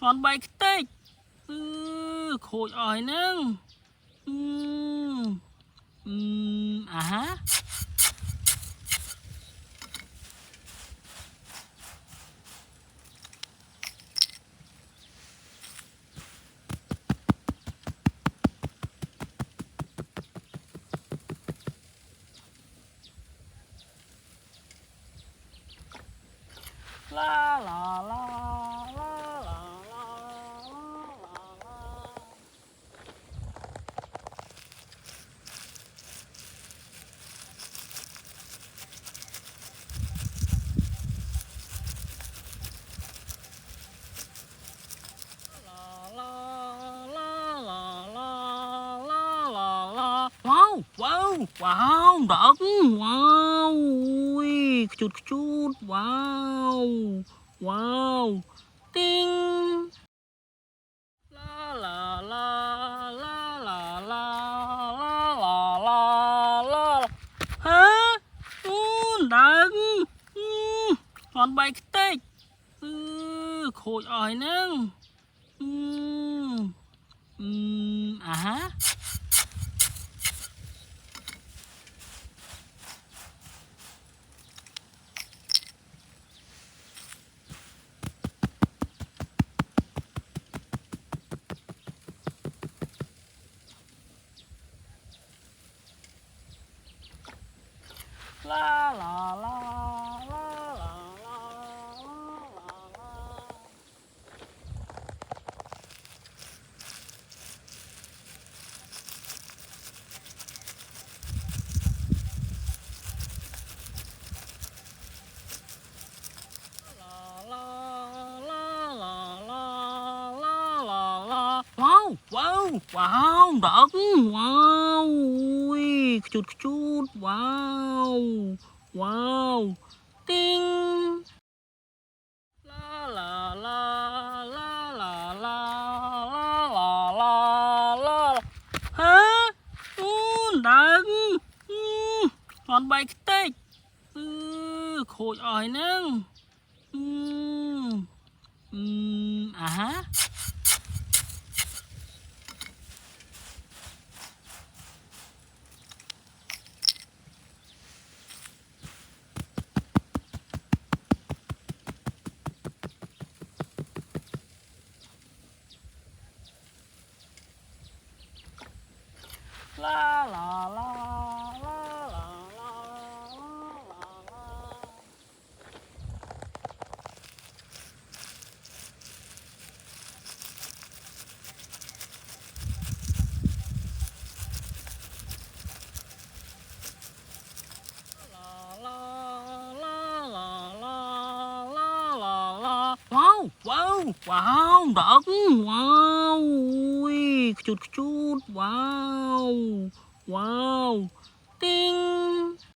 còn bay tích khôi ỏi nâng à hả la la la la la wow wow wow đợt wow ui chút chút wow wow tinh la la la la la la la la la hả đợt còn bay tích khôi ỏi nâng à hả la la la la la wow wow wow đợt wow ui chút chút wow wow tinh la la la la la la la la la hả đợt còn bay tích khôi ỏi nâng à hả la la la la la wow wow wow đợt wow ui chút chút wow wow tinh